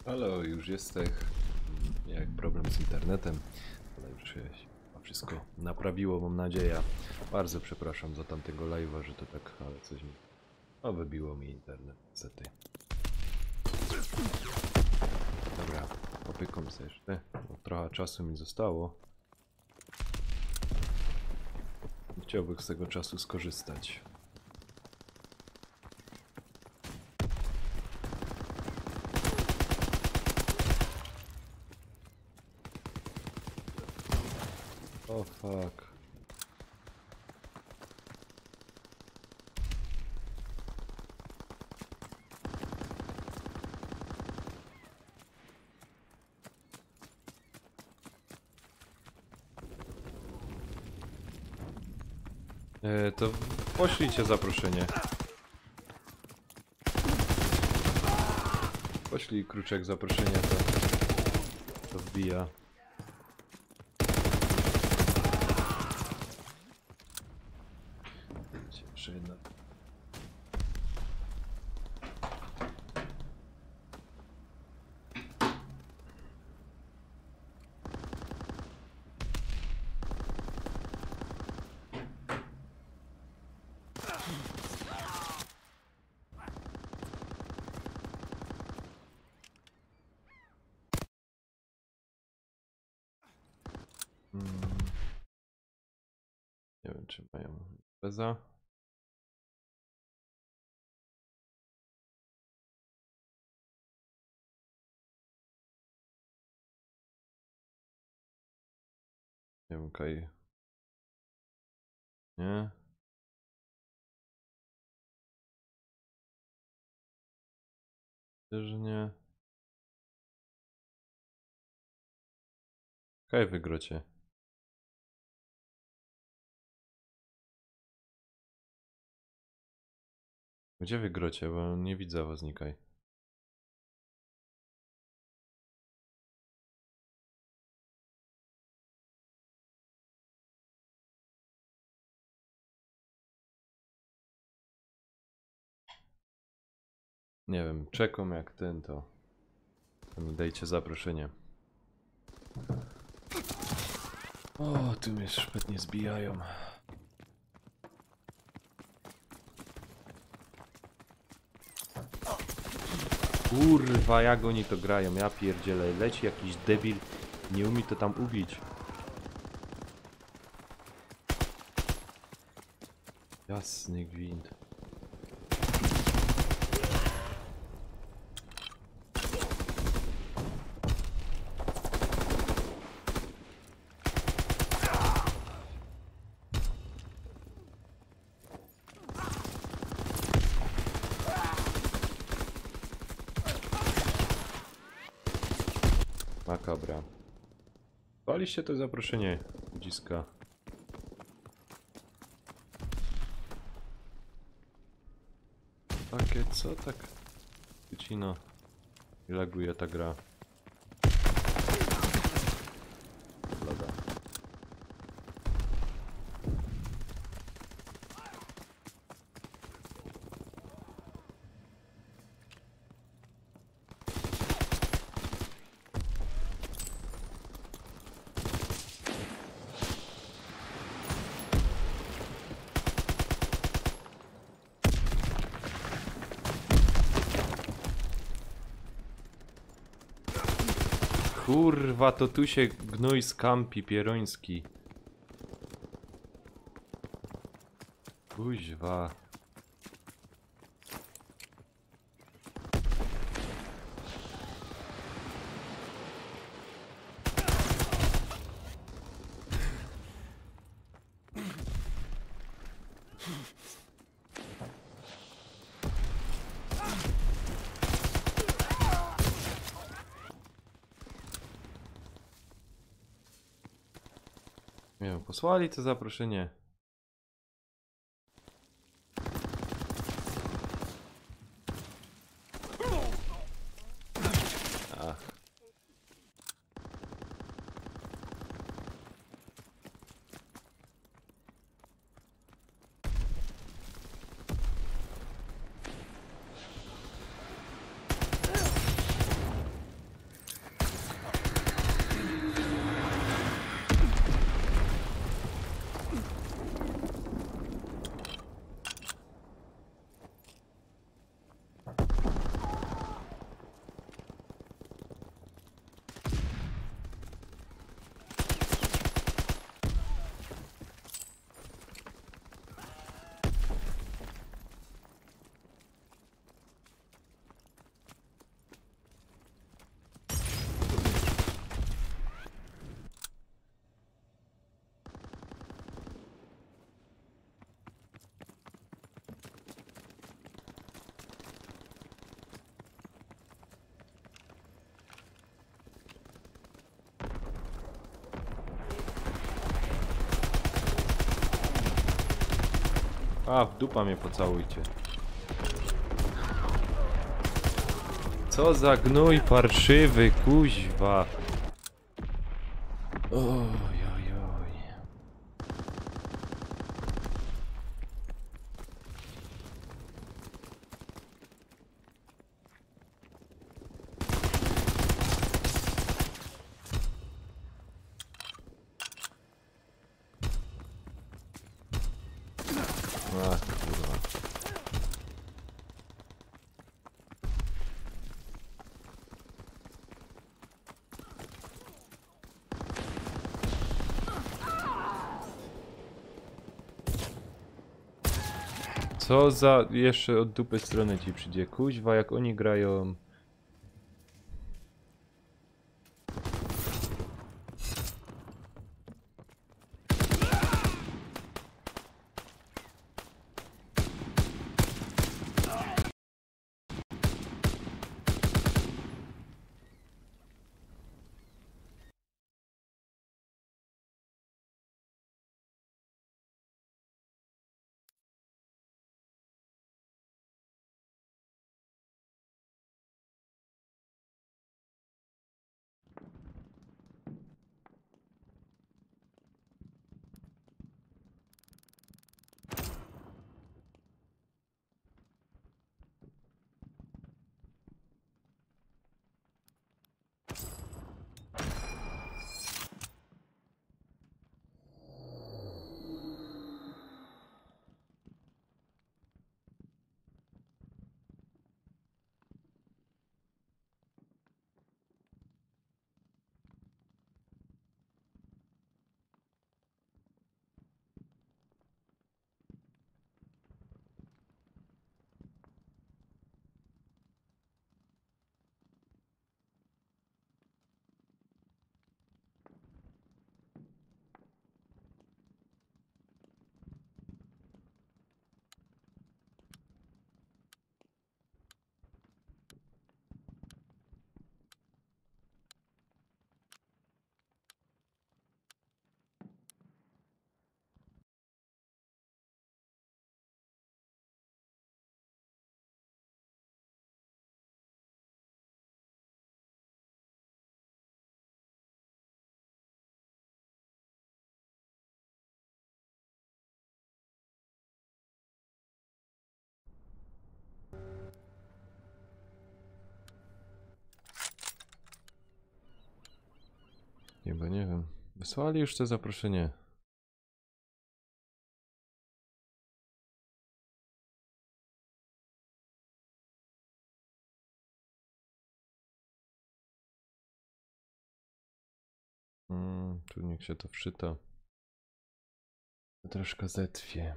Halo, już jesteś. Jak problem z internetem, ale już się wszystko naprawiło, mam nadzieję. Bardzo przepraszam za tamtego live'a, że to tak, ale coś mi... No, wybiło mi internet, niestety. Dobra, popykam sobie jeszcze, bo trochę czasu mi zostało. Chciałbym z tego czasu skorzystać. O fuck. To poślijcie zaproszenie. Poślij Kruczek zaproszenie, to wbija. Jeszcze jedna. Nie wiem, czy mają beza. Nie wiem, Kaj. Nie. Też nie. Kaj wygrocie. Gdzie wygrocie? Bo nie widzę was nikaj. Nie wiem, czekam jak ten to mi dajcie zaproszenie. O, tu mnie szpetnie zbijają. Kurwa, jak oni to grają, ja pierdzielę. Leci jakiś debil, nie umie to tam ubić. Jasny gwint. Makabra. Waliście to zaproszenie, ludziska. Takie co tak? Wycina. I laguje ta gra. Lada. Kurwa, to tu się gnój skampi pieroński. Kuźwa. Nie wiem, posłali to zaproszenie. Ach. A, w dupa mnie pocałujcie. Co za gnój parszywy, kuźwa. Oj, oj, oj. Ach, kurwa. Co za... jeszcze od dupy strony ci przyjdzie. Kuźwa, jak oni grają. Chyba nie wiem. Wysłali już to zaproszenie. Tu niech się to wczyta. Troszkę zetwie.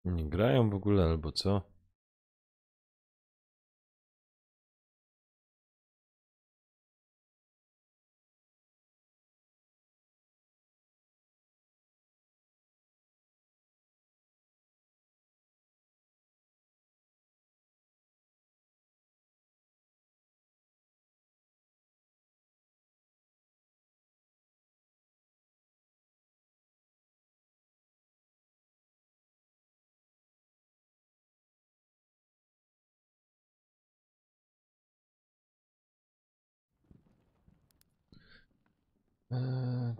Nie grają w ogóle albo co?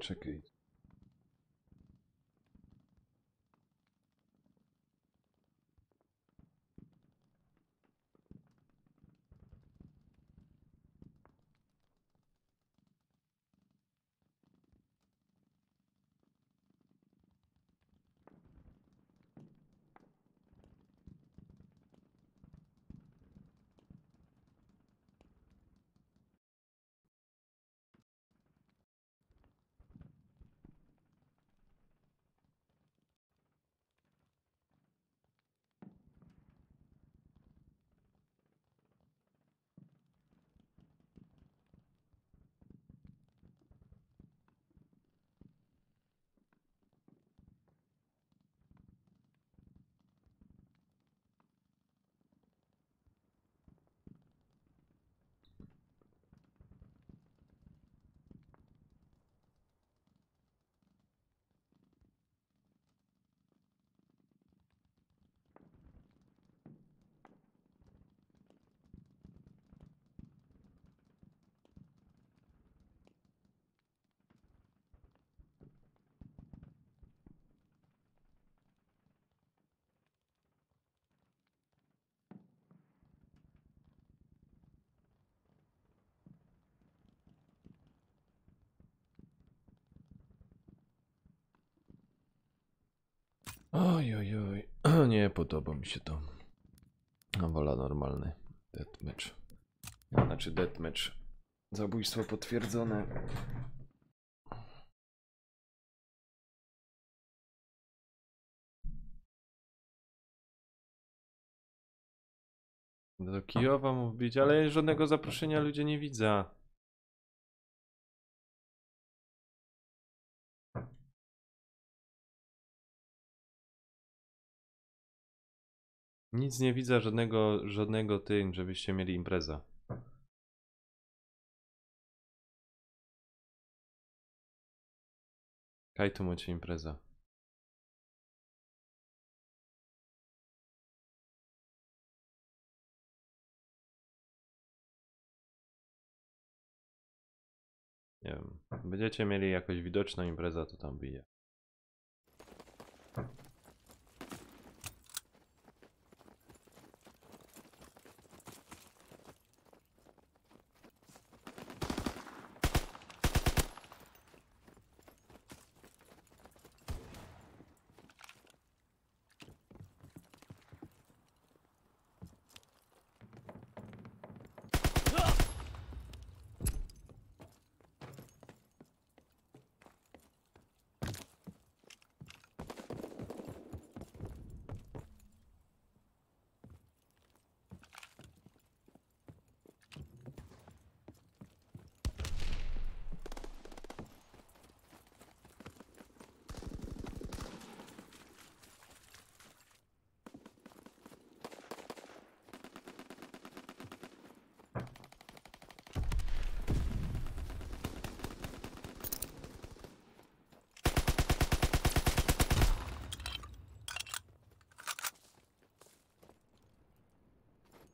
Czekaj. Oj, oj, oj. Nie podoba mi się to. Wola normalny deathmatch. Znaczy deathmatch. Zabójstwo potwierdzone. Do Kijowa mówić, ale żadnego zaproszenia ludzie nie widzą. Nic nie widzę, żadnego tym, żebyście mieli impreza. Kaj tu macie impreza? Nie wiem. Będziecie mieli jakąś widoczną imprezę, to tam wyjdzie.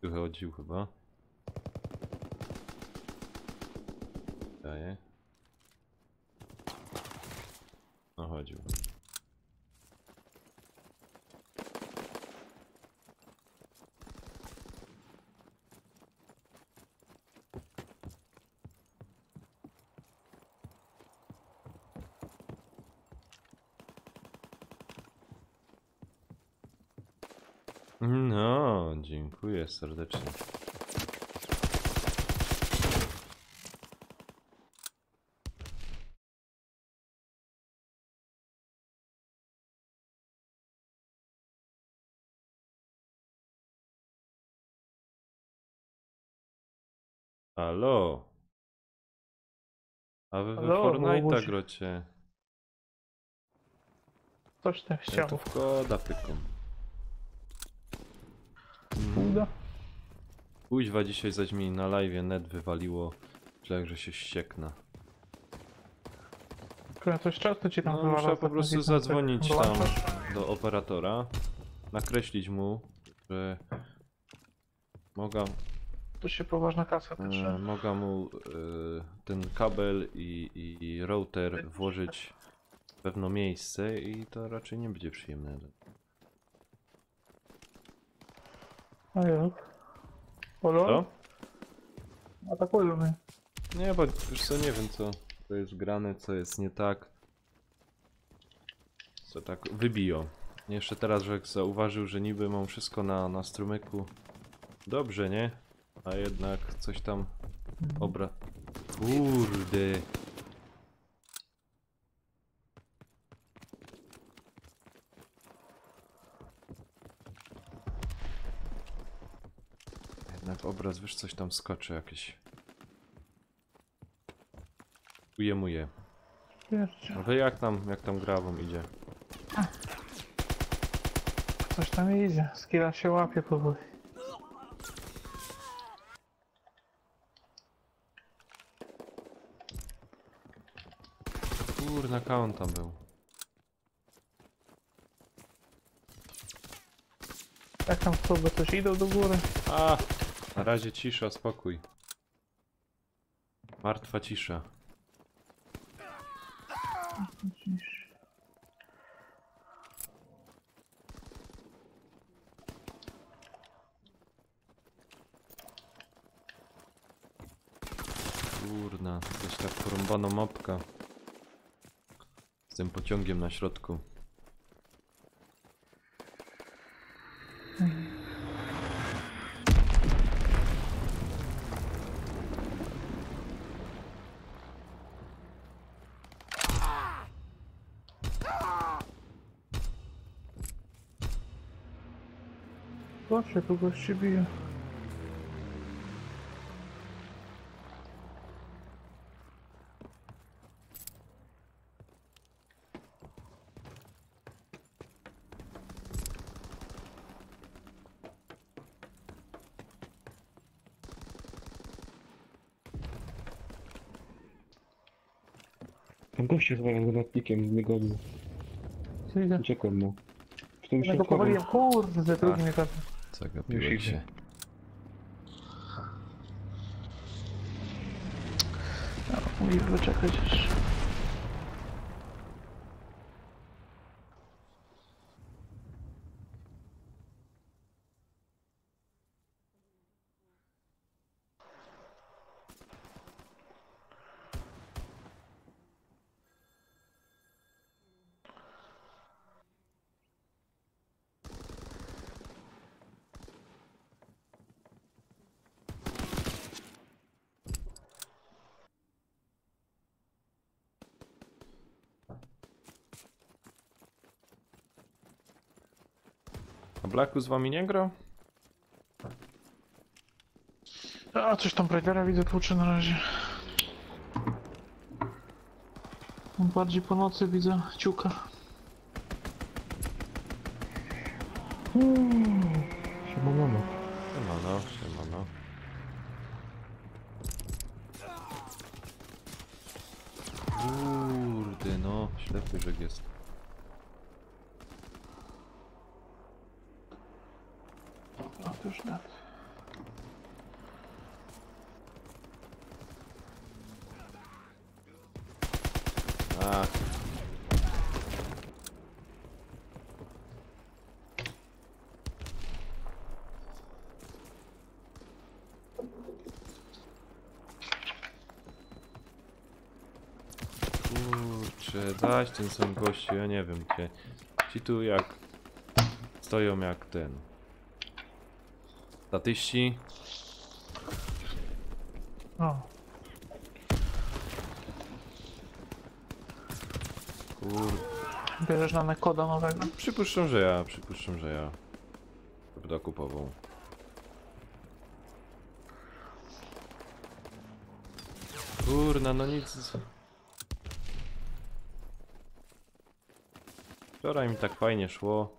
Wychodził chyba. Daje. No chodził. No, dziękuję serdecznie. Halo? A wy w Halo, Fortnite'a Boguś. grocie. Coś tam Ja chciał. tu w koda pykam. Uda. Kuźwa dzisiaj zaś mi na live'ie net wywaliło, że się ściekna. Coś często ci tam No wywala muszę z po takim prostu widzem, zadzwonić tak tam włączasz? do operatora, nakreślić mu, że mogę tu się poważna kasa też. Mogę mu ten kabel i router włożyć w pewne miejsce i to raczej nie będzie przyjemne. A jak? Olo? Co? Atakują mnie. Nie, bo już co, nie wiem co jest grane, co jest nie tak. Co tak wybiją. Jeszcze teraz, że zauważył, że niby mam wszystko na strumyku. Dobrze, nie? A jednak coś tam Kurde. Jednak obraz, wiesz, coś tam skoczy jakieś. Ujemuje. Jeszcze. A wy jak tam gra wam idzie? Coś tam idzie. Skilla się łapie powoli. Kurna, on tam był. Jak tam w sobie coś idą do góry? A, na razie cisza, spokój. Martwa cisza. Kurna, jakaś ta porąbana mapka. Z tym pociągiem na środku. Zawsze tu gości bije. Tam goście chyba z granatnikiem mnie gonił. Co idzie? Uciekłem mu. W tym Ja go powaliłem, kurde, drugi mnie gada. Zagapiłem Już się. idzie. Mówi wyczekać jeszcze. A Blacku z wami nie gra? A, coś tam Raidera widzę tłucze na razie. Bardziej po nocy widzę ciuka. Siemano. Siemano, siemano. Kurde, no, ślepy żeg jest. No to już tak. A. Kurczę, zaś ten są gościu, ja nie wiem gdzie. Ci tu jak stoją jak ten. Statyści. O, Kurde. bierzesz na koda nowego. Przypuszczam, że ja będę kupował. Kurna, no nic. Wczoraj mi tak fajnie szło.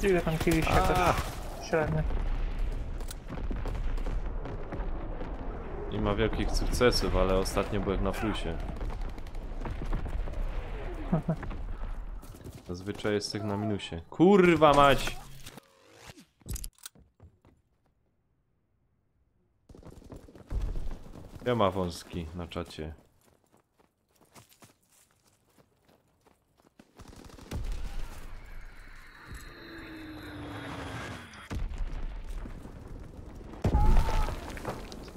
Ile tam kili się też średnio. Nie ma wielkich sukcesów, ale ostatnio byłem na plusie. Zazwyczaj jest tych na minusie. Kurwa mać! Ja ma wąski na czacie.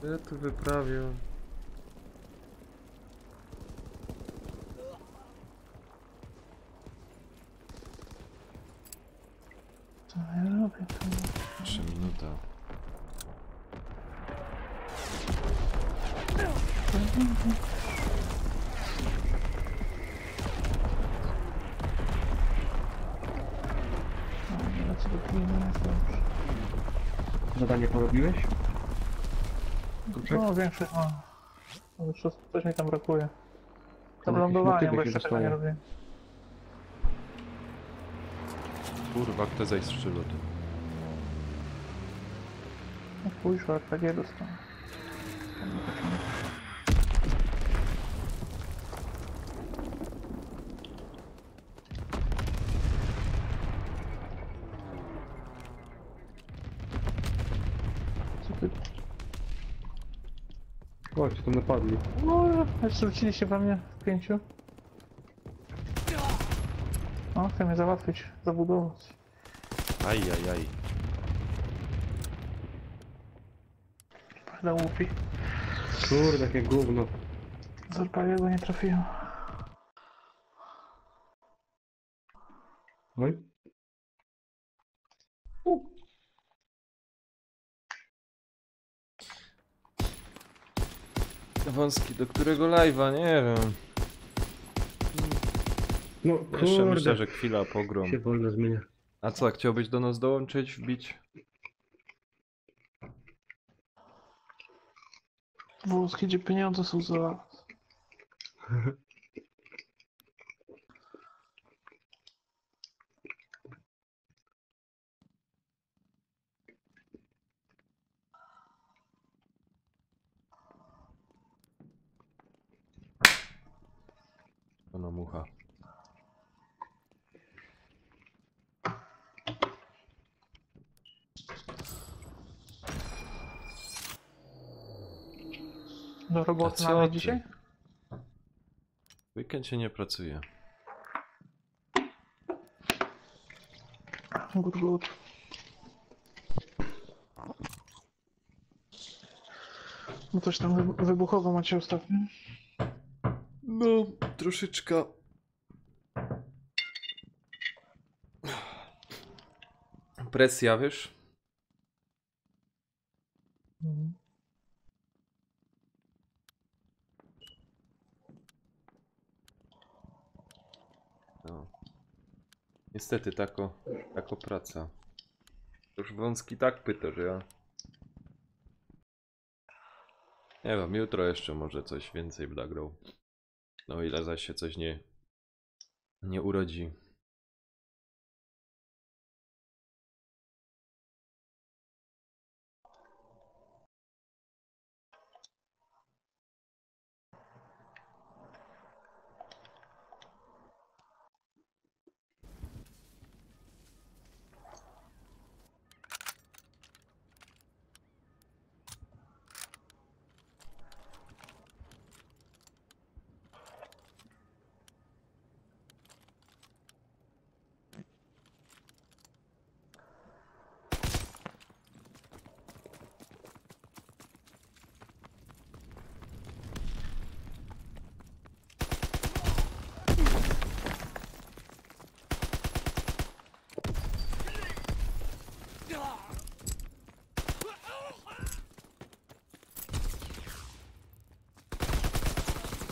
Co ja tu wyprawię? Co ja robię? 3 minuta. No, co do kliny jest dobrze. Zadanie porobiłeś? No, większość ma. No, coś mi tam brakuje. Tam Tam jakiś lądowanie, bo motywek jeszcze się tego nie dostało. robię. Kurwa, kto zajstrzyło tu? No pójdź, RPG dostałem. Co ty? Chodź, tu napadli. No, jeszcze wróciliście we mnie w 5. No, chcę mnie załatwić, zabudować. Ajajaj. Ale łupi. Kurde, jakie gówno. Z RPG nie trafiłem. Oj. Wąski, do którego live'a? Nie wiem. No Jeszcze myślę, kurde. że chwila pogrom. Się wolno zmienia. A co, chciałbyś do nas dołączyć, wbić? Włoskie, gdzie pieniądze są za las. Ona mucha. Do A roboty co mamy ty? dzisiaj? W weekend się nie pracuje. Good, good. No coś tam wybuchowo macie ostatnio. No, troszeczkę. Presja, wiesz? Mhm. No. Niestety, tako praca. Już Wąski tak pyta, że ja... Nie wiem, jutro jeszcze może coś więcej nagrał. No ile zaś się coś nie urodzi.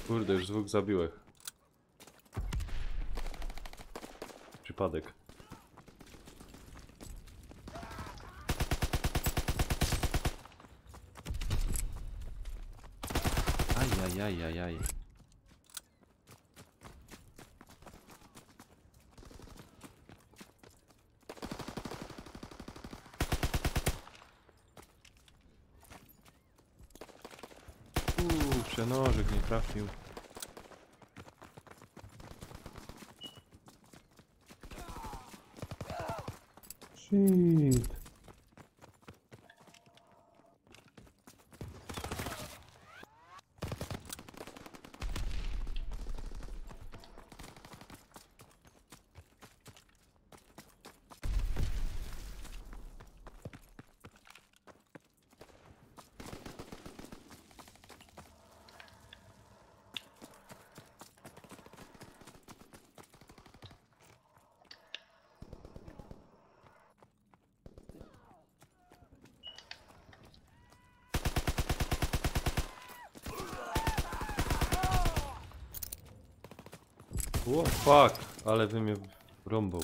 Kurde, już 2 zabiłeś. Przypadek. Ajajajajaj. Przenożek nie trafił. Shit. O fuck, ale wy mnie rąbą.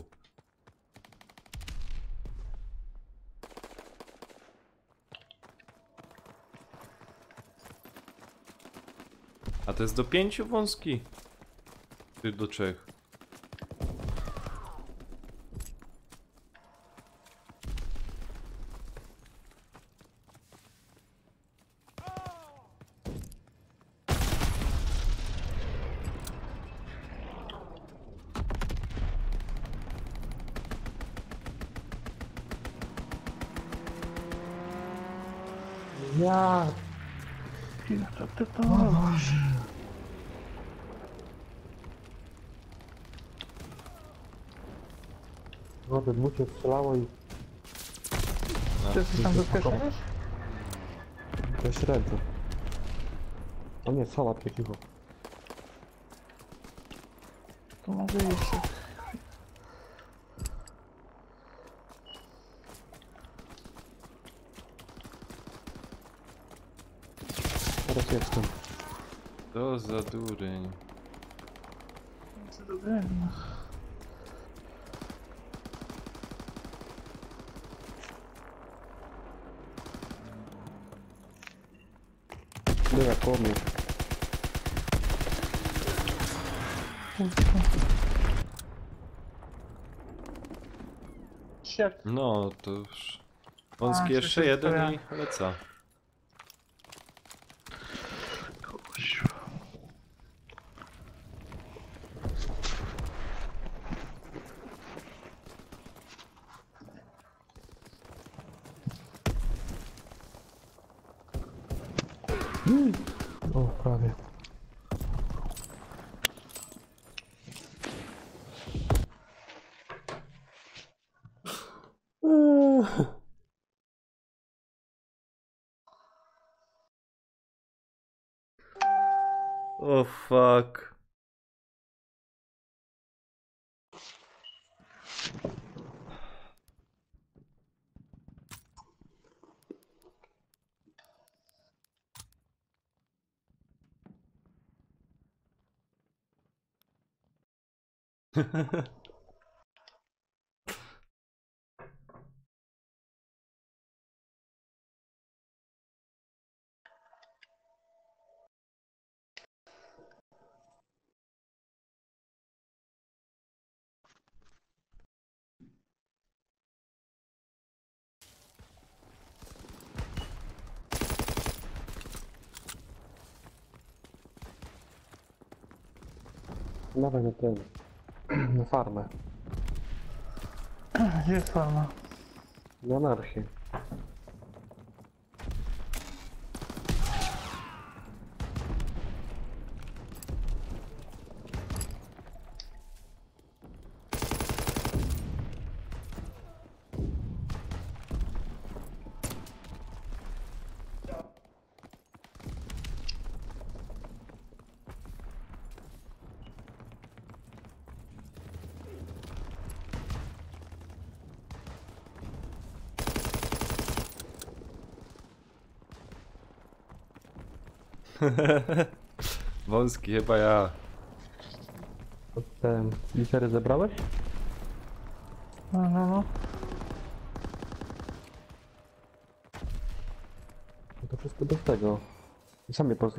A to jest do 5 wąski? Czy do 3? Ja. Ile to? No, te dwóch się strzelało i Czy jesteś tam bezpieczny już? to średnio. O nie, sałatkę cicho. To może jeszcze. Teraz jestem. To za dureń. Co dobrego. No jak po mnie. Siak. No, to już... Wąski A, jeszcze czy to jeden jest i leca. O, prawie. O fuck. Dawaj na ten. Na farmę. Gdzie jest farma? Na anarchię. Wąski, chyba ja. Te litery zebrałeś? No. No to wszystko bez tego. Ja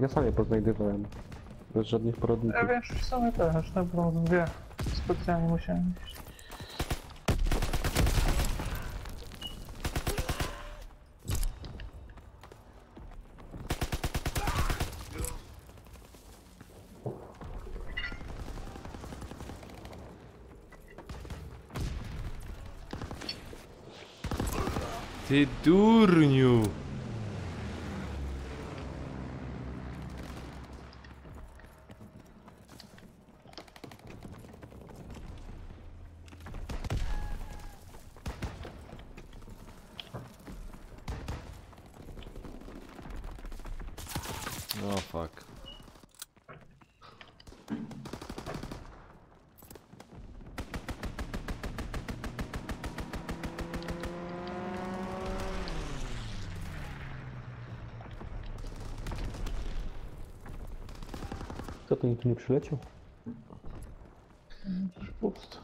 sam je poznajdywałem. Bez żadnych poradników. Ja większość w sumie też, no bo dwie specjalnie musiałem iść. Ty durniu! No fuck. Co to nikt tu nie przyleciał? Już pust.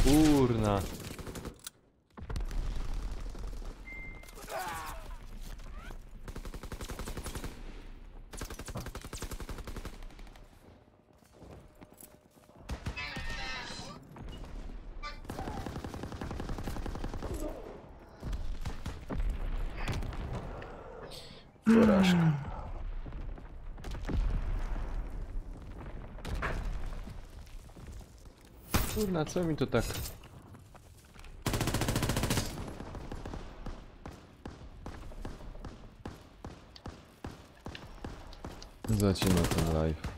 Kurna. Porażka. Kurna, co mi to tak... Zacina ten live.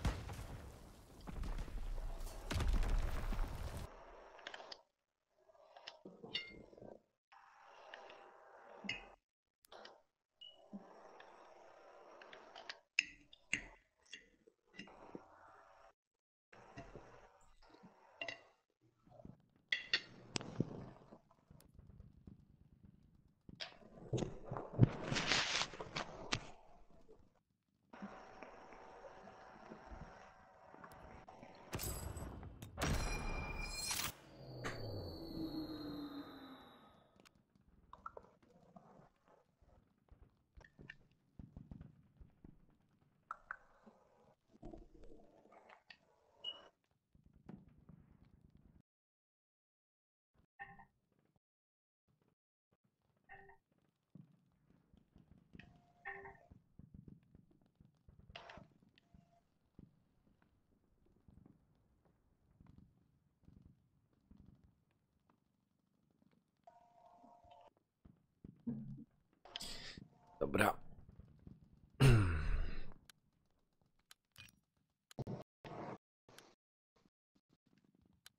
Dobra.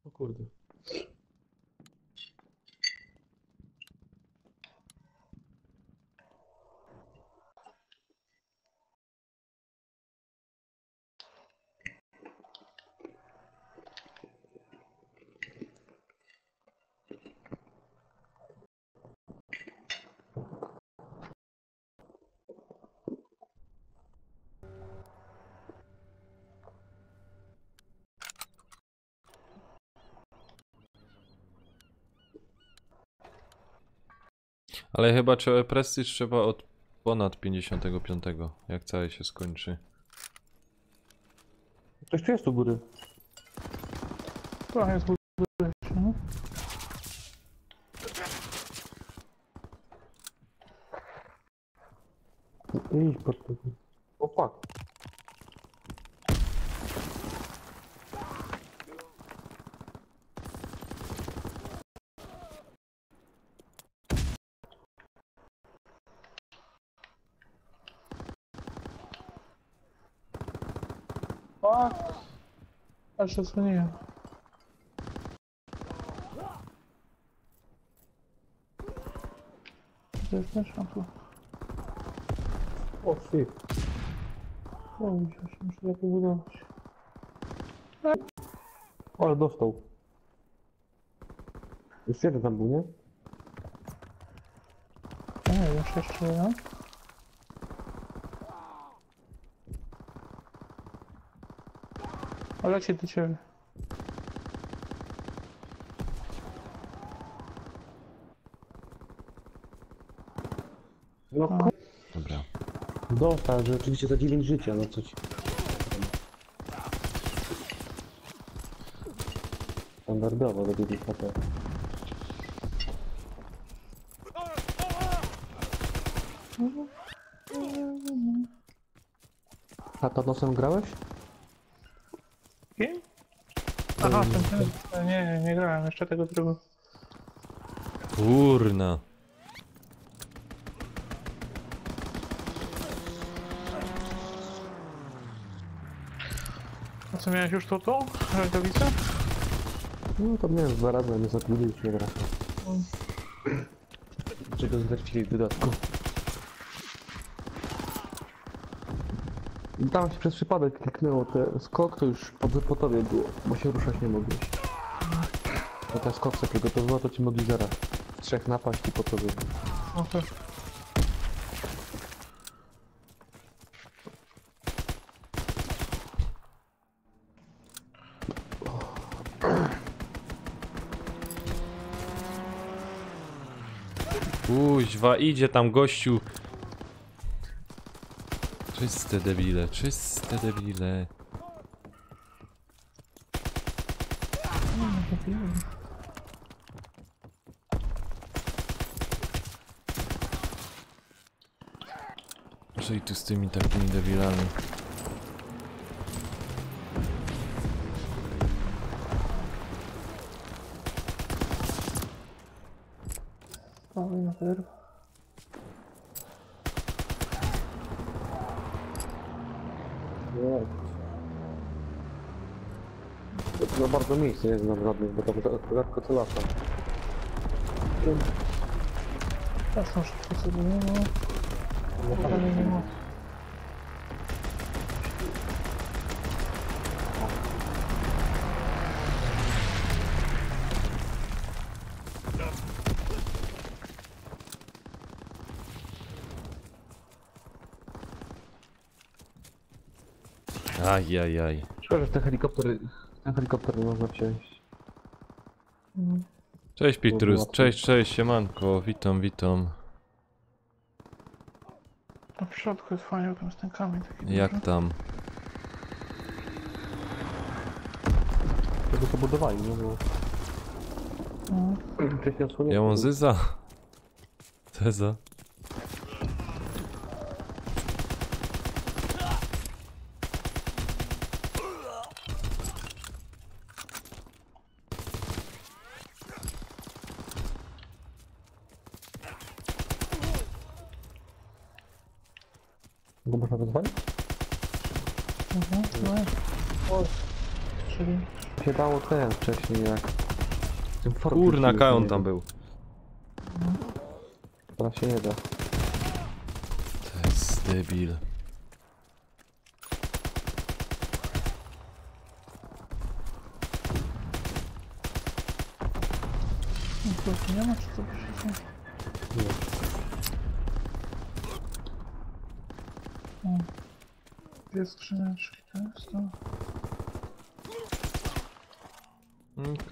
O kurde. Ale chyba trzeba prestiż trzeba od ponad 55, jak całe się skończy. Ktoś tu jest u góry. Trochę jest w ogóle jeszcze, no. Idź pod tego. O fuck. Fuck! Aż się dzwoniłem. To jest też tu. O shit. O, już muszę zapobudować. Ale dostał. Już jeden tam był, nie? Nie wiem, jeszcze ja. O, leci do ciebie. No No. Dobra. dostał, że oczywiście za 9 życia, no co ci. Standardowo do 9 HP. A to nosem grałeś? Kim? Aha, ten. Nie grałem jeszcze tego drugiego. Kurna. A co, miałeś już tą rękawicę? No to miałem 2 razy, a mnie zatrudnili już nie wraca. Czego zlecili w dodatku. I tam się przez przypadek kliknęło te skok, to już po tobie było, bo się ruszać nie mogłeś. A ten skok sobie przygotowywał, to ci mogli zaraz w 3 napaść i po tobie. Okej. Kuźwa, idzie tam gościu. Czyste debile, czyste debile. Co i tu z tymi takimi debilami? Kolejna wyrwa. Nie. To bardzo miejsce jest na żadnych, bo to rzadko co lata. Też są szybko sobie, no. Ale nie ma. Ajajaj. Szkoda, że ten helikopter nie można wziąć. Cześć Pitrus, łatwo. cześć, siemanko, witam. A w środku jest fajnie, tam jest ten kamień taki Jak duży. tam? Tego to budowali, nie było. No. Wcześniej osłonięte. Ja mam zyza. Teza. Go można rozwalić? No. O, czyli... Się dało ten wcześniej jak... Tym forkiem Kurna, się Kaon nie tam da. był. Teraz się nie da. To jest debil. No, tu nie ma, czy co piszecie? Nie. O. Dwie skrzyneczki, to jest to.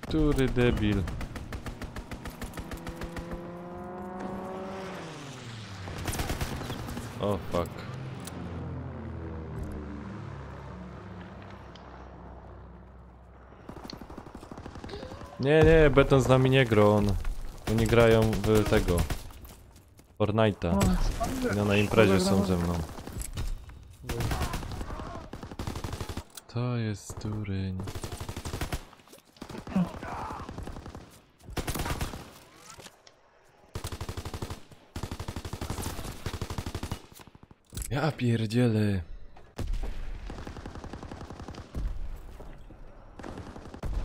Który debil? O fuck. Nie, Beton z nami nie gra, oni grają w tego Fortnite'a. No na imprezie są ze mną. To jest dureń. Ja pierdzielę.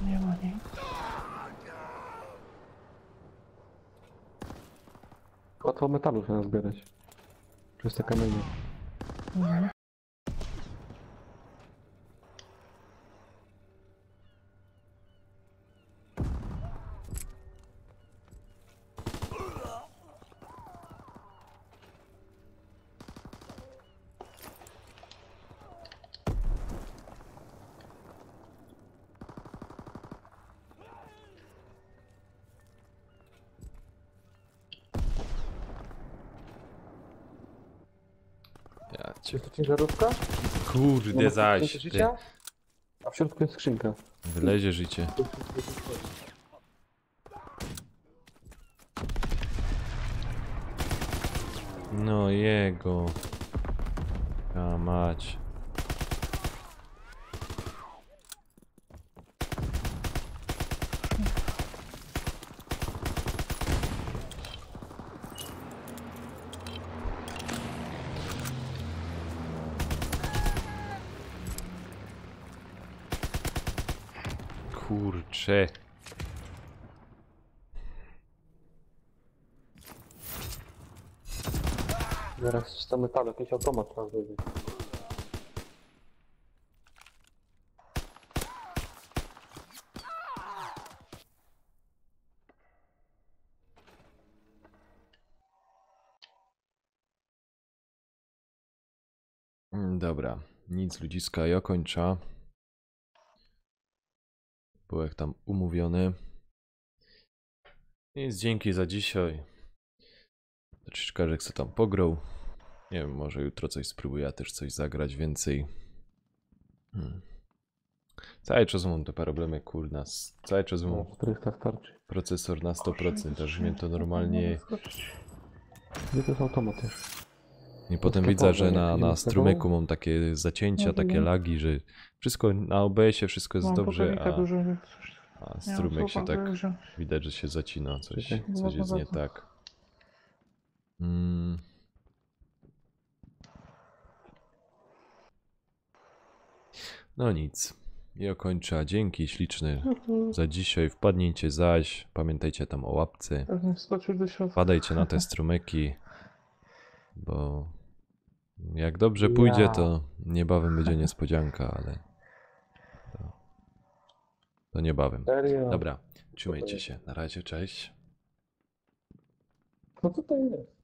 Nie ma nic. Łatwo metalu się nazbierać. Przez te kamienie. Mhm. Chodźcie. Jest to ciężarówka? Kurde zaś. Ty. Życia? A w środku jest skrzynka. Wylezie życie. No jego. A mać. Kurcze. Zaraz czysta metalu, jakiś automat trzeba zrobić. Dobra, nic ludziska, ja kończę. Było jak tam umówione. Więc dzięki za dzisiaj. Troszeczkę, że chcę tam pograł. Nie wiem, może jutro coś spróbuję, ja też coś zagrać więcej. Cały czas mam te problemy, kurna. Cały czas mam 400 starczy. procesor na 100%, aż mnie to normalnie... Gdzie to jest automat już? I potem widzę, że na strumyku mam takie zacięcia, takie lagi, że wszystko na OBS-ie wszystko jest Mam dobrze, poprawnika dużo, jak coś. a Nie strumek mam się co tak wziąć. widać, że się zacina, coś Czekaj. jest nie tak. No nic, ja kończę, dzięki śliczne za dzisiaj, wpadnijcie zaś, pamiętajcie tam o łapce, Pewnie skoczył do środka. wpadajcie na te strumyki, bo jak dobrze pójdzie, to niebawem będzie niespodzianka, ale to niebawem. Serio? Dobra, trzymajcie się, na razie, cześć. No co to jest?